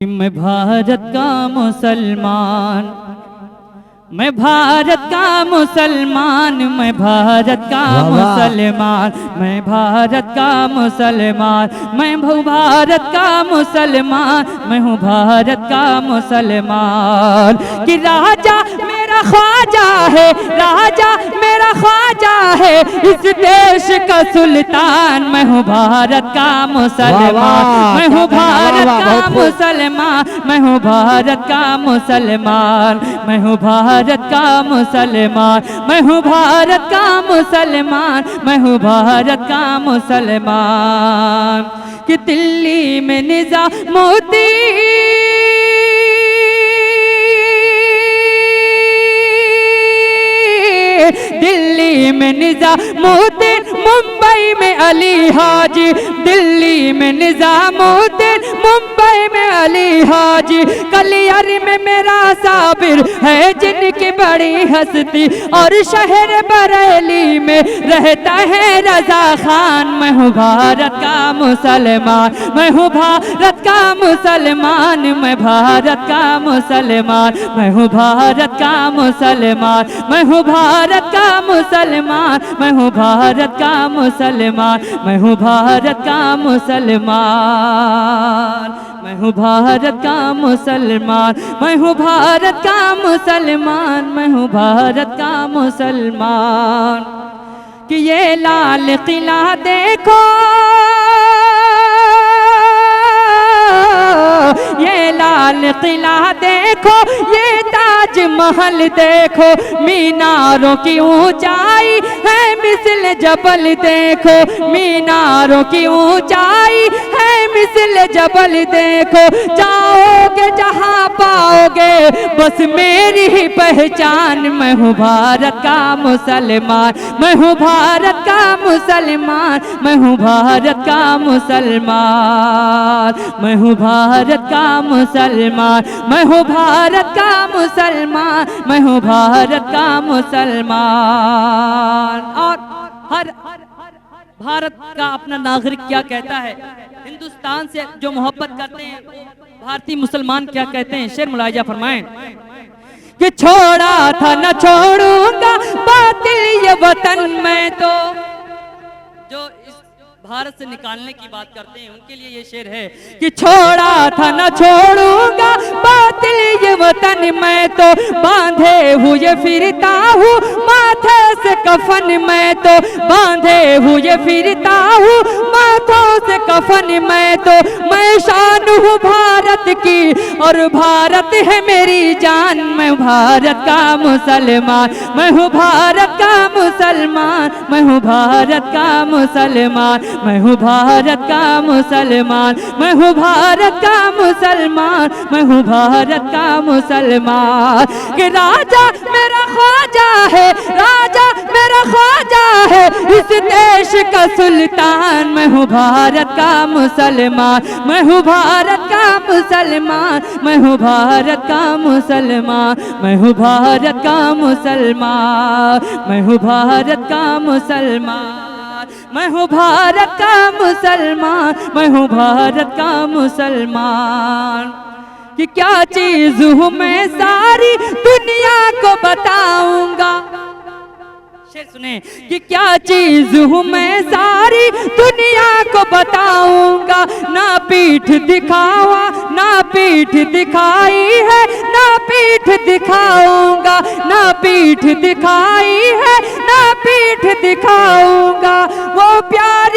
मैं भारत का मुसलमान, मैं भारत का मुसलमान, मैं भारत का मुसलमान, मैं भारत का मुसलमान, मैं हूँ भारत का मुसलमान, मैं हूँ भारत का मुसलमान। कि राजा मेरा ख्वाजा है, राजा मेरा ख्वाजा है, इस देश का सुल्तान। मैं हूँ भारत का मुसलमान, मैं हूँ भारत का मुसलमान, मैं हूँ भारत का मुसलमान, मैं हूँ भारत का मुसलमान, मैं हूँ भारत का मुसलमान, मैं हूँ भारत का मुसलमान। कि दिल्ली में निजामुद्दीन, दिल्ली में निजामुद्दीन, मुंबई में अली हाजी, दिल्ली में निजामुद्दीन, मुंबई में अली हाजी, कलियर में मेरा साबिर है जिनकी बड़ी हस्ती, और शहर बरेली में रहता है रजा खान। मैं हूँ भारत का मुसलमान, मैं हूँ भारत का मुसलमान, मैं भारत का मुसलमान, मैं हूँ भारत का मुसलमान, मैं हूँ भारत का मुसलमान, मैं हूँ भारत का मुसलमान, मैं हूँ भारत का मुसलमान, मैं हूँ भारत का मुसलमान, मैं हूँ भारत का मुसलमान, मैं हूँ भारत का मुसलमान। कि ये लाल किला देखो, ये लाल किला देखो, ये ताज महल देखो, मीनारों की ऊंचाई है मिस्ल जबल देखो, मीनारों की ऊंचाई है मिस्ल जबल देखो। जाओगे जहां पाओगे बस मेरी ही पहचान। मैं हूँ भारत का मुसलमान, मैं हूँ भारत का मुसलमान, मैं हूँ भारत का मुसलमान, मैं हूँ भारत का मुसलमान, मैं हूँ भारत का मुसलमान, मैं हूँ भारत का मुसलमान। और हर भारत का अपना नागरिक क्या कहता है, हिंदुस्तान से जो मोहब्बत करते हैं भारतीय मुसलमान क्या कहते हैं, शेर मुलाहिजा फरमाएं। कि छोड़ा था न छोड़ूंगा बातिल ये वतन, मैं तो जो इस भारत से निकालने की बात करते हैं उनके लिए ये शेर है। कि छोड़ा था न छोड़ूंगा बातिल ये वतन, मैं तो बांधे हुए फिरता हूँ माथे से कफन, मैं तो बांधे हुए फिरता हूँ माथों से कफन, मैं तो मैं शान हूँ भारत की और भारत है मेरी जान। मैं भारत का मुसलमान, मैं हूँ भारत का मुसलमान, मैं हूँ भारत का मुसलमान, मैं हूँ भारत का मुसलमान, मैं हूँ भारत का मुसलमान, मैं हूँ भारत का मुसलमान। कि राजा मेरा ख्वाजा है, राजा मेरा ख्वाजा है, इस देश का सुल्तान। मैं हूँ भारत का मुसलमान, मैं हूँ भारत का मुसलमान, मैं हूँ भारत का मुसलमान, मैं हूँ भारत का मुसलमान, मैं हूँ भारत का मुसलमान, मैं हूँ भारत का मुसलमान, मैं हूँ भारत का मुसलमान। कि क्या चीज हूँ मैं सारी दुनिया को बताऊंगा, शेर सुने। कि क्या चीज हूँ मैं सारी दुनिया को बताऊंगा, ना पीठ दिखावा ना पीठ दिखाई है, ना पीठ दिखाऊंगा, ना पीठ दिखाई है, ना पीठ दिखाऊंगा। वो प्यार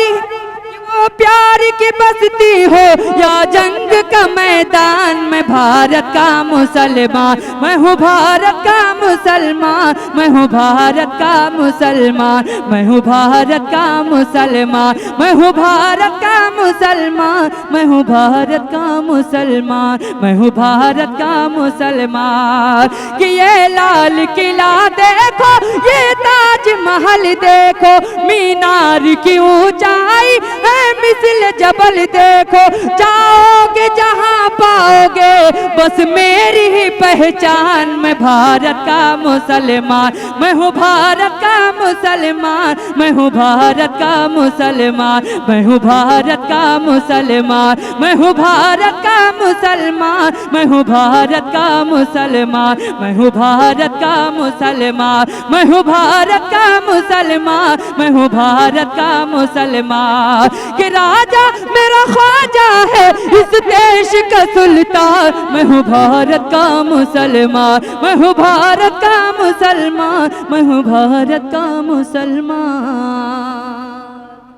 की बस्ती हो या जंग का मैदान, मैं भारत का मुसलमान, मैं हूँ भारत का मुसलमान, मैं हूँ भारत का मुसलमान, मैं हूँ भारत का मुसलमान, मैं हूँ भारत का मुसलमान, मैं हूँ भारत का मुसलमान, मैं हूँ भारत का मुसलमान। कि ये लाल किला देखो, ये ताज महल देखो, मीनार की ऊंचाई है मिसल जबल देखो, जाओगे जहां पाओगे बस मेरी ही पहचान। मैं भारत का मुसलमान, मैं हूँ भारत का मुसलमान, मैं हूँ भारत का मुसलमान, मैं हूँ भारत का मुसलमान, मैं हूँ भारत का मुसलमान, मैं हूँ भारत का मुसलमान, मैं हूँ भारत का मुसलमान, मैं हूँ भारत का मुसलमान, मैं हूँ भारत का मुसलमान। कि राजा मेरा ख्वाजा है इस देश का सुल्तान। मैं हूँ भारत का मुसलमान, मैं हूँ भारत का मुसलमान, मैं हूँ भारत का मुसलमान।